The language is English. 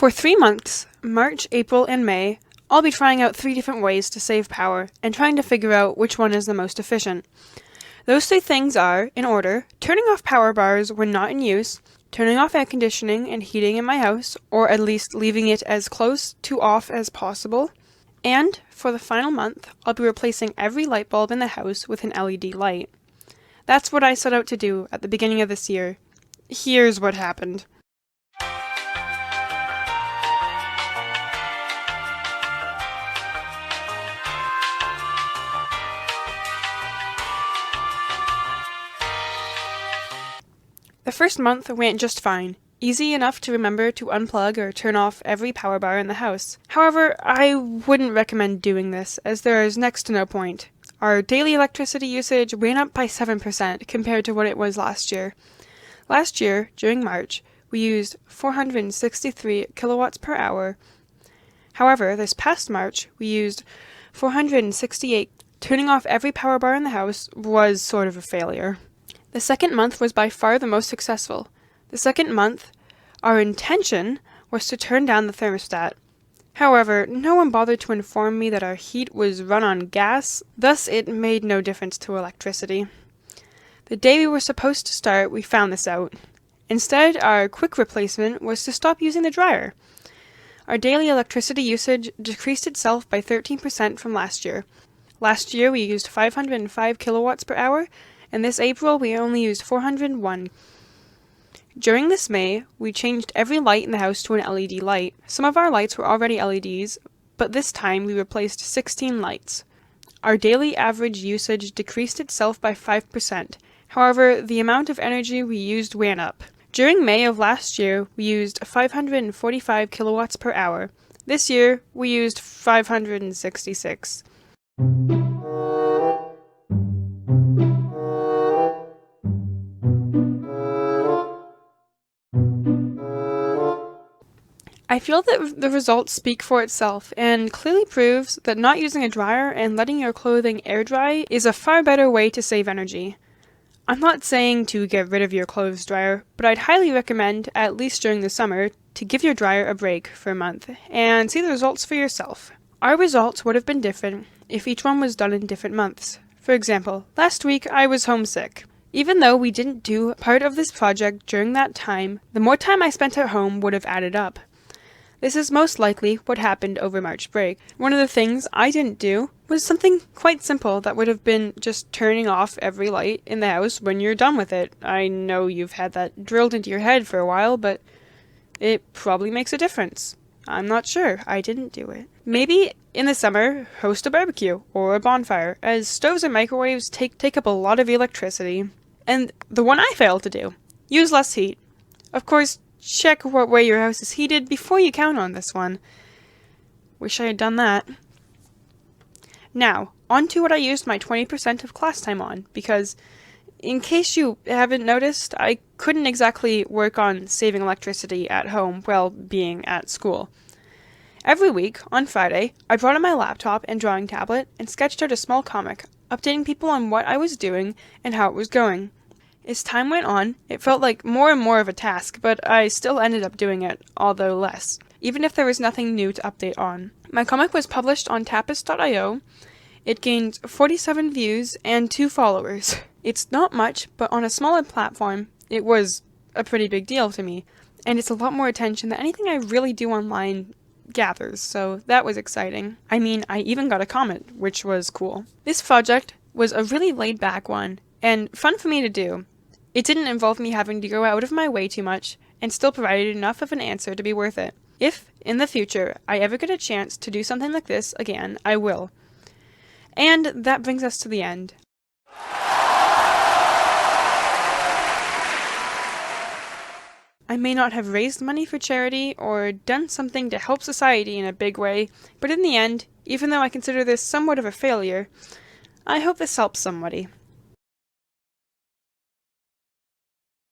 For 3 months, March, April, and May, I'll be trying out 3 different ways to save power and trying to figure out which one is the most efficient. Those 3 things are, in order, turning off power bars when not in use, turning off air conditioning and heating in my house, or at least leaving it as close to off as possible, and, for the final month, I'll be replacing every light bulb in the house with an LED light. That's what I set out to do at the beginning of this year. Here's what happened. The first month went just fine, easy enough to remember to unplug or turn off every power bar in the house. However, I wouldn't recommend doing this, as there is next to no point. Our daily electricity usage went up by 7% compared to what it was last year. Last year, during March, we used 463 kilowatts per hour. However, this past March, we used 468. Turning off every power bar in the house was sort of a failure. The second month was by far the most successful. The second month, our intention was to turn down the thermostat. However, no one bothered to inform me that our heat was run on gas, thus it made no difference to electricity. The day we were supposed to start, we found this out. Instead, our quick replacement was to stop using the dryer. Our daily electricity usage decreased itself by 13% from last year. Last year, we used 505 kilowatts per hour, and this April we only used 401. During this May, we changed every light in the house to an LED light. Some of our lights were already LEDs, but this time we replaced 16 lights. Our daily average usage decreased itself by 5%. However, the amount of energy we used went up. During May of last year, we used 545 kilowatts per hour. This year, we used 566. I feel that the results speak for itself and clearly proves that not using a dryer and letting your clothing air dry is a far better way to save energy. I'm not saying to get rid of your clothes dryer, but I'd highly recommend, at least during the summer, to give your dryer a break for a month and see the results for yourself. Our results would have been different if each one was done in different months. For example, last week I was homesick. Even though we didn't do part of this project during that time, the more time I spent at home would have added up. This is most likely what happened over March break. One of the things I didn't do was something quite simple that would have been just turning off every light in the house when you're done with it. I know you've had that drilled into your head for a while, but it probably makes a difference. I'm not sure. I didn't do it. Maybe in the summer, host a barbecue or a bonfire, as stoves and microwaves take up a lot of electricity. And the one I failed to do, use less heat. Of course, check what way your house is heated before you count on this one. Wish I had done that. Now, on to what I used my 20% of class time on, because in case you haven't noticed, I couldn't exactly work on saving electricity at home while being at school. Every week, on Friday, I brought in my laptop and drawing tablet and sketched out a small comic, updating people on what I was doing and how it was going. As time went on, it felt like more and more of a task, but I still ended up doing it, although less, even if there was nothing new to update on. My comic was published on Tapas.io. It gained 47 views and 2 followers. It's not much, but on a smaller platform, it was a pretty big deal to me, and it's a lot more attention than anything I really do online gathers, so that was exciting. I mean, I even got a comment, which was cool. This project was a really laid-back one, and fun for me to do. It didn't involve me having to go out of my way too much, and still provided enough of an answer to be worth it. If, in the future, I ever get a chance to do something like this again, I will. And that brings us to the end. I may not have raised money for charity or done something to help society in a big way, but in the end, even though I consider this somewhat of a failure, I hope this helps somebody.